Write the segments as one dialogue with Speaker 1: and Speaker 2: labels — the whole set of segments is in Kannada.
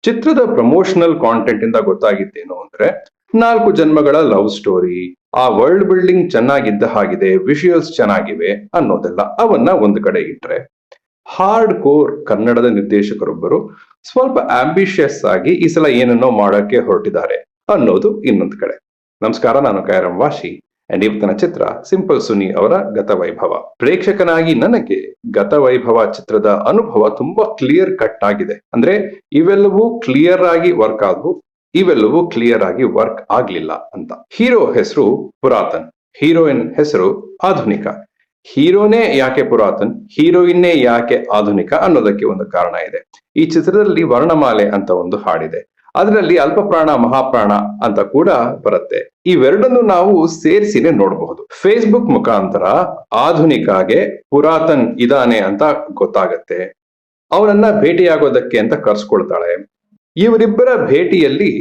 Speaker 1: ಚಿತ್ರದ ಪ್ರಮೋಷನಲ್ ಕಾಂಟೆಂಟ್ ಇಂದ ಗೊತ್ತಾಗಿದ್ದೇನು ಅಂದ್ರೆ 4 ಜನ್ಮಗಳ ಲವ್ ಸ್ಟೋರಿ, ಆ ವರ್ಲ್ಡ್ ಬಿಲ್ಡಿಂಗ್ ಚೆನ್ನಾಗಿದ್ದ ಹಾಗಿದೆ, ವಿಷುವಲ್ಸ್ ಚೆನ್ನಾಗಿವೆ ಅನ್ನೋದೆಲ್ಲ ಅವನ್ನ ಒಂದು ಕಡೆ ಇಟ್ರೆ, ಹಾರ್ಡ್ ಕೋರ್ ಕನ್ನಡದ ನಿರ್ದೇಶಕರೊಬ್ಬರು ಸ್ವಲ್ಪ ಆಂಬಿಷಿಯಸ್ ಆಗಿ ಈ ಸಲ ಏನನ್ನೋ ಮಾಡಕ್ಕೆ ಹೊರಟಿದ್ದಾರೆ ಅನ್ನೋದು ಇನ್ನೊಂದು ಕಡೆ. ನಮಸ್ಕಾರ, ನಾನು ಕೈರಂ ವಾಶಿ ಅಂಡ್ ಇವತ್ತಿನ ಚಿತ್ರ ಸಿಂಪಲ್ ಸುನಿ ಅವರ ಗತವೈಭವ. ಪ್ರೇಕ್ಷಕನಾಗಿ ನನಗೆ ಗತವೈಭವ ಚಿತ್ರದ ಅನುಭವ ತುಂಬಾ ಕ್ಲಿಯರ್ ಕಟ್ ಆಗಿದೆ. ಅಂದ್ರೆ ಇವೆಲ್ಲವೂ ಕ್ಲಿಯರ್ ಆಗಿ ವರ್ಕ್ ಆದ್ವು, ಇವೆಲ್ಲವೂ ಕ್ಲಿಯರ್ ಆಗಿ ವರ್ಕ್ ಆಗ್ಲಿಲ್ಲ ಅಂತ. ಹೀರೋ ಹೆಸರು ಪುರಾತನ್, ಹೀರೋಯಿನ್ ಹೆಸರು ಆಧುನಿಕ. ಹೀರೋನೇ ಯಾಕೆ ಪುರಾತನ್, ಹೀರೋಯಿನ್ನೇ ಯಾಕೆ ಆಧುನಿಕ ಅನ್ನೋದಕ್ಕೆ ಒಂದು ಕಾರಣ ಇದೆ. ಈ ಚಿತ್ರದಲ್ಲಿ ವರ್ಣಮಾಲೆ ಅಂತ ಒಂದು ಹಾಡಿದೆ, ಅದರಲ್ಲಿ ಅಲ್ಪಪ್ರಾಣ ಮಹಾಪ್ರಾಣ ಅಂತ ಕೂಡ ಬರುತ್ತೆ. ಇವೆರಡನ್ನು ನಾವು ಸೇರಿಸಿನೇ ನೋಡಬಹುದು. ಫೇಸ್ಬುಕ್ ಮುಖಾಂತರ ಆಧುನಿಕಾಗೆ ಪುರಾತನ್ ಇದಾನೆ ಅಂತ ಗೊತ್ತಾಗತ್ತೆ. ಅವನನ್ನ ಭೇಟಿಯಾಗೋದಕ್ಕೆ ಅಂತ ಕರ್ಸ್ಕೊಳ್ತಾಳೆ. ಇವರಿಬ್ಬರ ಭೇಟಿಯಲ್ಲಿ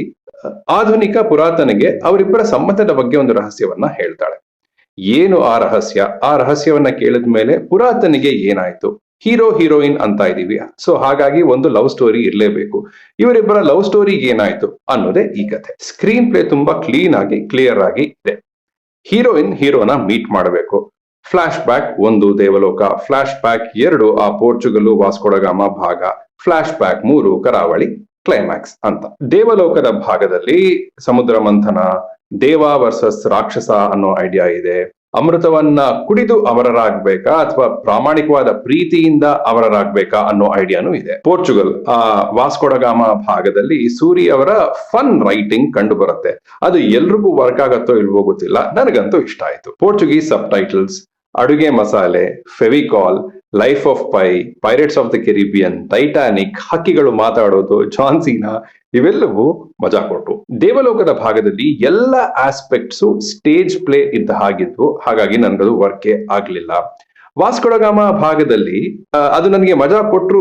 Speaker 1: ಆಧುನಿಕ ಪುರಾತನಿಗೆ ಅವರಿಬ್ಬರ ಸಂಬಂಧದ ಬಗ್ಗೆ ಒಂದು ರಹಸ್ಯವನ್ನ ಹೇಳ್ತಾಳೆ. ಏನು ಆ ರಹಸ್ಯ? ಆ ರಹಸ್ಯವನ್ನ ಕೇಳಿದ ಮೇಲೆ ಪುರಾತನಿಗೆ ಏನಾಯ್ತು? ಹೀರೋ ಹೀರೋಯಿನ್ ಅಂತ ಇದೀವಿ, ಸೊ ಹಾಗಾಗಿ ಒಂದು ಲವ್ ಸ್ಟೋರಿ ಇರ್ಲೇಬೇಕು. ಇವರಿಬ್ಬರ ಲವ್ ಸ್ಟೋರಿ ಏನಾಯ್ತು ಅನ್ನೋದೇ ಈ ಕಥೆ. ಸ್ಕ್ರೀನ್ ಪ್ಲೇ ತುಂಬಾ ಕ್ಲೀನ್ ಆಗಿ ಕ್ಲಿಯರ್ ಆಗಿ ಇದೆ. ಹೀರೋಯಿನ್ ಹೀರೋನ ಮೀಟ್ ಮಾಡಬೇಕು. ಫ್ಲಾಶ್ ಬ್ಯಾಕ್ 1 ದೇವಲೋಕ, ಫ್ಲಾಶ್ ಬ್ಯಾಕ್ 2 ಆ ಪೋರ್ಚುಗಲ್ ವಾಸ್ಕೋಡಗಾಮ ಭಾಗ, ಫ್ಲಾಶ್ ಬ್ಯಾಕ್ 3 ಕರಾವಳಿ ಕ್ಲೈಮ್ಯಾಕ್ಸ್ ಅಂತ. ದೇವಲೋಕದ ಭಾಗದಲ್ಲಿ ಸಮುದ್ರ ಮಂಥನ, ದೇವ ವರ್ಸಸ್ ರಾಕ್ಷಸ ಅನ್ನೋ ಐಡಿಯಾ ಇದೆ. ಅಮೃತವನ್ನ ಕುಡಿದು ಅವರರಾಗ್ಬೇಕಾ ಅಥವಾ ಪ್ರಾಮಾಣಿಕವಾದ ಪ್ರೀತಿಯಿಂದ ಅವರರಾಗ್ಬೇಕಾ ಅನ್ನೋ ಐಡಿಯಾನು ಇದೆ. ಪೋರ್ಚುಗಲ್ ಆ ವಾಸ್ಕೋಡಗಾಮ ಭಾಗದಲ್ಲಿ ಸೂರಿ ಅವರ ಫನ್ ರೈಟಿಂಗ್ ಕಂಡು ಬರುತ್ತೆ. ಅದು ಎಲ್ರಿಗೂ ವರ್ಕ್ ಆಗತ್ತೋ ಇಲ್ವೋ ಗೊತ್ತಿಲ್ಲ, ನನಗಂತೂ ಇಷ್ಟ ಆಯ್ತು. ಪೋರ್ಚುಗೀಸ್ ಸಬ್ ಟೈಟಲ್ಸ್, ಅಡುಗೆ ಮಸಾಲೆ, Fevicol, Life of Pi, Pirates of the Caribbean, Titanic, ಹಕ್ಕಿಗಳು ಮಾತಾಡೋದು, ಜಾನ್ಸೀನಾ, ಇವೆಲ್ಲವೂ ಮಜಾ ಕೊಟ್ಟು. ದೇವಲೋಕದ ಭಾಗದಲ್ಲಿ ಎಲ್ಲ ಆಸ್ಪೆಕ್ಟ್ಸು ಸ್ಟೇಜ್ ಪ್ಲೇ ಇದ್ದ ಹಾಗಿದ್ವು, ಹಾಗಾಗಿ ನನ್ಗದು ವರ್ಕೇ ಆಗ್ಲಿಲ್ಲ. ವಾಸ್ಕೋಡಗಾಮ ಭಾಗದಲ್ಲಿ ಅದು ನನಗೆ ಮಜಾ ಕೊಟ್ರು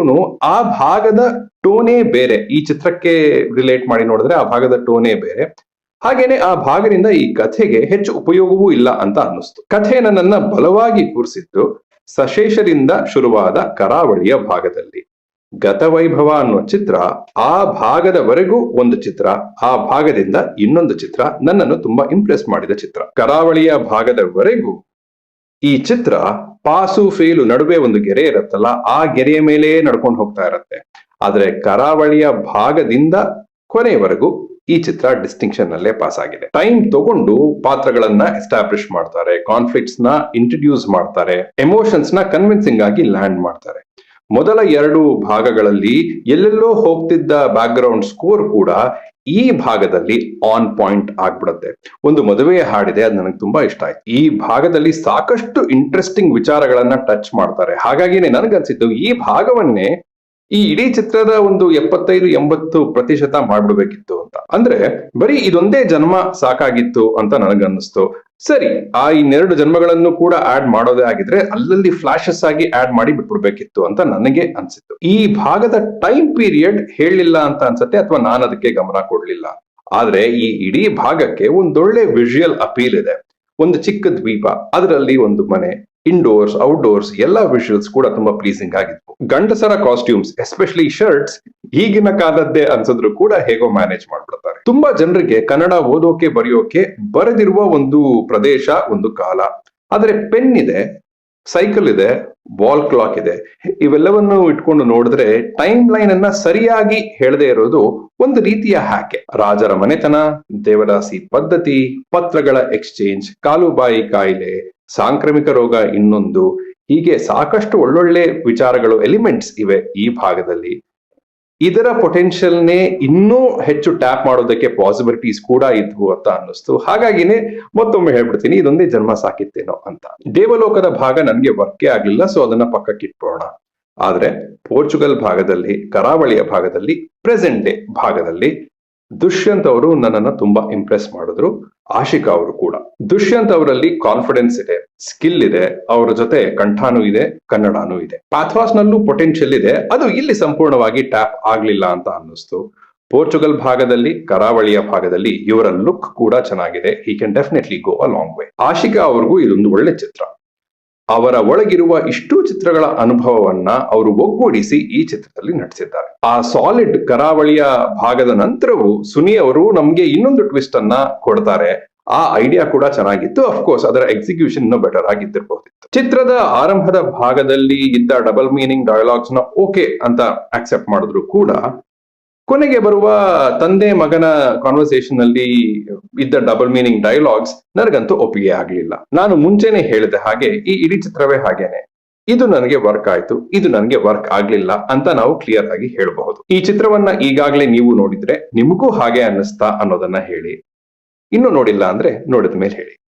Speaker 1: ಆ ಭಾಗದ ಟೋನೇ ಬೇರೆ. ಈ ಚಿತ್ರಕ್ಕೆ ರಿಲೇಟ್ ಮಾಡಿ ನೋಡಿದ್ರೆ ಆ ಭಾಗದ ಟೋನೇ ಬೇರೆ. ಹಾಗೇನೆ ಆ ಭಾಗದಿಂದ ಈ ಕಥೆಗೆ ಹೆಚ್ಚು ಉಪಯೋಗವೂ ಇಲ್ಲ ಅಂತ ಅನ್ನಿಸ್ತು. ಕಥೆ ನನ್ನನ್ನ ಬಲವಾಗಿ ಕೂರಿಸಿದ್ದು ಸಶೇಷರಿಂದ ಶುರುವಾದ ಕರಾವಳಿಯ ಭಾಗದಲ್ಲಿ. ಗತವೈಭವ ಅನ್ನೋ ಚಿತ್ರ ಆ ಭಾಗದವರೆಗೂ ಒಂದು ಚಿತ್ರ, ಆ ಭಾಗದಿಂದ ಇನ್ನೊಂದು ಚಿತ್ರ ನನ್ನನ್ನು ತುಂಬಾ ಇಂಪ್ರೆಸ್ ಮಾಡಿದ ಚಿತ್ರ. ಕರಾವಳಿಯ ಭಾಗದವರೆಗೂ ಈ ಚಿತ್ರ ಪಾಸು ಫೇಲು ನಡುವೆ ಒಂದು ಗೆರೆ ಇರುತ್ತಲ್ಲ, ಆ ಗೆರೆಯ ಮೇಲೆ ನಡ್ಕೊಂಡು ಹೋಗ್ತಾ ಇರತ್ತೆ. ಆದ್ರೆ ಕರಾವಳಿಯ ಭಾಗದಿಂದ ಕೊನೆಯವರೆಗೂ ಈ ಚಿತ್ರ ಡಿಸ್ಟಿಂಕ್ಷನ್ ನಲ್ಲೇ ಪಾಸ್ ಆಗಿದೆ. ಟೈಮ್ ತಗೊಂಡು ಪಾತ್ರಗಳನ್ನ ಎಸ್ಟಾಬ್ಲಿಷ್ ಮಾಡ್ತಾರೆ, ಕಾನ್ಫ್ಲಿಕ್ಟ್ಸ್ ನ ಇಂಟ್ರೊಡ್ಯೂಸ್ ಮಾಡ್ತಾರೆ, ಎಮೋಷನ್ಸ್ ನ ಕನ್ವಿನ್ಸಿಂಗ್ ಆಗಿ ಲ್ಯಾಂಡ್ ಮಾಡ್ತಾರೆ. ಮೊದಲ 2 ಭಾಗಗಳಲ್ಲಿ ಎಲ್ಲೆಲ್ಲೋ ಹೋಗ್ತಿದ್ದ ಬ್ಯಾಕ್ ಗ್ರೌಂಡ್ ಸ್ಕೋರ್ ಕೂಡ ಈ ಭಾಗದಲ್ಲಿ ಆನ್ ಪಾಯಿಂಟ್ ಆಗ್ಬಿಡುತ್ತೆ. ಒಂದು ಮದುವೆಯ ಹಾಡಿದೆ, ಅದು ನನಗೆ ತುಂಬಾ ಇಷ್ಟ ಆಯ್ತು. ಈ ಭಾಗದಲ್ಲಿ ಸಾಕಷ್ಟು ಇಂಟ್ರೆಸ್ಟಿಂಗ್ ವಿಚಾರಗಳನ್ನ ಟಚ್ ಮಾಡ್ತಾರೆ. ಹಾಗಾಗಿನೇ ನನಗನ್ಸಿದ್ದು ಈ ಭಾಗವನ್ನೇ ಈ ಇಡೀ ಚಿತ್ರದ ಒಂದು 75-80% ಮಾಡ್ಬಿಡ್ಬೇಕಿತ್ತು ಅಂತ. ಅಂದ್ರೆ ಬರೀ ಇದೊಂದೇ ಜನ್ಮ ಸಾಕಾಗಿತ್ತು ಅಂತ ನನಗನ್ನಿಸ್ತು. ಸರಿ, ಆ 2 ಜನ್ಮಗಳನ್ನು ಕೂಡ ಆಡ್ ಮಾಡೋದೇ ಆಗಿದ್ರೆ ಅಲ್ಲಲ್ಲಿ ಫ್ಲಾಶಸ್ ಆಗಿ ಆಡ್ ಮಾಡಿ ಬಿಟ್ಬಿಡ್ಬೇಕಿತ್ತು ಅಂತ ನನಗೆ ಅನ್ಸಿತ್ತು. ಈ ಭಾಗದ ಟೈಮ್ ಪೀರಿಯಡ್ ಹೇಳಿಲ್ಲ ಅಂತ ಅನ್ಸತ್ತೆ, ಅಥವಾ ನಾನು ಅದಕ್ಕೆ ಗಮನ ಕೊಡ್ಲಿಲ್ಲ. ಆದ್ರೆ ಈ ಇಡೀ ಭಾಗಕ್ಕೆ ಒಂದೊಳ್ಳೆ ವಿಜುವಲ್ ಅಪೀಲ್ ಇದೆ. ಒಂದು ಚಿಕ್ಕ ದ್ವೀಪ, ಅದರಲ್ಲಿ ಒಂದು ಮನೆ, ಇಂಡೋರ್ಸ್ ಔಟ್ಡೋರ್ಸ್ ಎಲ್ಲ ವಿಜುವಲ್ಸ್ ಕೂಡ ತುಂಬಾ ಪ್ಲೀಸಿಂಗ್ ಆಗಿತ್ತು. ಗಂಡಸರ ಕಾಸ್ಟ್ಯೂಮ್ಸ್, ಎಸ್ಪೆಷಲಿ ಶರ್ಟ್ಸ್, ಈಗಿನ ಕಾಲದ್ದೇ ಅನ್ಸಿದ್ರು ಕೂಡ ಹೇಗೋ ಮ್ಯಾನೇಜ್ ಮಾಡ್ಬಿಡ್ತಾರೆ. ತುಂಬಾ ಜನರಿಗೆ ಕನ್ನಡ ಓದೋಕೆ ಬರೆಯೋಕೆ ಬರೆದಿರುವ ಒಂದು ಪ್ರದೇಶ, ಒಂದು ಕಾಲ. ಆದ್ರೆ ಪೆನ್ ಇದೆ, ಸೈಕಲ್ ಇದೆ, ವಾಲ್ ಕ್ಲಾಕ್ ಇದೆ. ಇವೆಲ್ಲವನ್ನು ಇಟ್ಕೊಂಡು ನೋಡಿದ್ರೆ ಟೈಮ್ ಲೈನ್ ಅನ್ನ ಸರಿಯಾಗಿ ಹೇಳದೆ ಇರೋದು ಒಂದು ರೀತಿಯ ಹ್ಯಾಕೆ. ರಾಜರ ಮನೆತನ, ದೇವದಾಸಿ ಪದ್ಧತಿ, ಪತ್ರಗಳ ಎಕ್ಸ್ಚೇಂಜ್, ಕಾಲುಬಾಯಿ ಕಾಯಿಲೆ, ಸಾಂಕ್ರಾಮಿಕ ರೋಗ ಇನ್ನೊಂದು, ಹೀಗೆ ಸಾಕಷ್ಟು ಒಳ್ಳೊಳ್ಳೆ ವಿಚಾರಗಳು, ಎಲಿಮೆಂಟ್ಸ್ ಇವೆ ಈ ಭಾಗದಲ್ಲಿ. ಇದರ ಪೊಟೆನ್ಷಿಯಲ್ನೇ ಇನ್ನೂ ಹೆಚ್ಚು ಟ್ಯಾಪ್ ಮಾಡೋದಕ್ಕೆ ಪಾಸಿಬಿಲಿಟೀಸ್ ಕೂಡ ಇದ್ವು ಅಂತ ಅನ್ನಿಸ್ತು. ಹಾಗಾಗಿನೇ ಮತ್ತೊಮ್ಮೆ ಹೇಳ್ಬಿಡ್ತೀನಿ, ಇದೊಂದೇ ಜನ್ಮ ಸಾಕಿತ್ತೇನೋ ಅಂತ. ದೇವಲೋಕದ ಭಾಗ ನನಗೆ ವರ್ಕೇ ಆಗ್ಲಿಲ್ಲ, ಸೊ ಅದನ್ನ ಪಕ್ಕಕ್ಕೆ ಇಟ್ಬೋಣ. ಆದ್ರೆ ಪೋರ್ಚುಗಲ್ ಭಾಗದಲ್ಲಿ, ಕರಾವಳಿಯ ಭಾಗದಲ್ಲಿ, ಪ್ರೆಸೆಂಟ್ ಡೇ ಭಾಗದಲ್ಲಿ ದುಷ್ಯಂತ್ ಅವರು ನನ್ನನ್ನ ತುಂಬಾ ಇಂಪ್ರೆಸ್ ಮಾಡಿದ್ರು. ಆಶಿಕಾ ಅವರು ಕೂಡ. ದುಷ್ಯಂತ್ ಅವರಲ್ಲಿ ಕಾನ್ಫಿಡೆನ್ಸ್ ಇದೆ, ಸ್ಕಿಲ್ ಇದೆ, ಅವರ ಜೊತೆ ಕಂಠಾನೂ ಇದೆ, ಕನ್ನಡನೂ ಇದೆ. ಪಾಥಾಸ್ ನಲ್ಲೂ ಪೊಟೆನ್ಷಿಯಲ್ ಇದೆ, ಅದು ಇಲ್ಲಿ ಸಂಪೂರ್ಣವಾಗಿ ಟ್ಯಾಪ್ ಆಗ್ಲಿಲ್ಲ ಅಂತ ಅನ್ನಿಸ್ತು. ಪೋರ್ಚುಗಲ್ ಭಾಗದಲ್ಲಿ, ಕರಾವಳಿಯ ಭಾಗದಲ್ಲಿ ಇವರ ಲುಕ್ ಕೂಡ ಚೆನ್ನಾಗಿದೆ. He can definitely go a long way. Ashika ಅವ್ರಿಗೂ ಇದೊಂದು ಒಳ್ಳೆ ಚಿತ್ರ. ಅವರ ಒಳಗಿರುವ ಇಷ್ಟೂ ಚಿತ್ರಗಳ ಅನುಭವವನ್ನ ಅವರು ಒಗ್ಗೂಡಿಸಿ ಈ ಚಿತ್ರದಲ್ಲಿ ನಟಿಸಿದ್ದಾರೆ. ಆ ಸಾಲಿಡ್ ಕರಾವಳಿಯ ಭಾಗದ ನಂತರವೂ ಸುನಿ ಅವರು ನಮ್ಗೆ ಇನ್ನೊಂದು ಟ್ವಿಸ್ಟ್ ಅನ್ನ ಕೊಡ್ತಾರೆ. ಆ ಐಡಿಯಾ ಕೂಡ ಚೆನ್ನಾಗಿತ್ತು. ಅಫ್ಕೋರ್ಸ್ ಅದರ ಎಕ್ಸಿಕ್ಯೂಷನ್ ಇನ್ನೂ ಬೆಟರ್ ಆಗಿದ್ದಿರಬಹುದಿತ್ತು. ಚಿತ್ರದ ಆರಂಭದ ಭಾಗದಲ್ಲಿ ಇದ್ದ ಡಬಲ್ ಮೀನಿಂಗ್ ಡೈಲಾಗ್ಸ್ ನ ಓಕೆ ಅಂತ ಅಕ್ಸೆಪ್ಟ್ ಮಾಡಿದ್ರು ಕೂಡ ಕೊನೆಗೆ ಬರುವ ತಂದೆ ಮಗನ ಕಾನ್ವರ್ಸೇಷನ್ ಅಲ್ಲಿ ಇದ್ದ ಡಬಲ್ ಮೀನಿಂಗ್ ಡೈಲಾಗ್ಸ್ ನನಗಂತೂ ಒಪ್ಪಿಗೆ ಆಗ್ಲಿಲ್ಲ. ನಾನು ಮುಂಚೆನೆ ಹೇಳಿದ ಹಾಗೆ ಈ ಇಡೀ ಚಿತ್ರವೇ ಹಾಗೇನೆ. ಇದು ನನಗೆ ವರ್ಕ್ ಆಯ್ತು, ಇದು ನನಗೆ ವರ್ಕ್ ಆಗ್ಲಿಲ್ಲ ಅಂತ ನಾವು ಕ್ಲಿಯರ್ ಆಗಿ ಹೇಳಬಹುದು. ಈ ಚಿತ್ರವನ್ನ ಈಗಾಗಲೇ ನೀವು ನೋಡಿದ್ರೆ ನಿಮಗೂ ಹಾಗೆ ಅನ್ನಿಸ್ತಾ ಅನ್ನೋದನ್ನ ಹೇಳಿ. ಇನ್ನು ನೋಡಿಲ್ಲ ಅಂದ್ರೆ ನೋಡಿದ ಮೇಲೆ ಹೇಳಿ.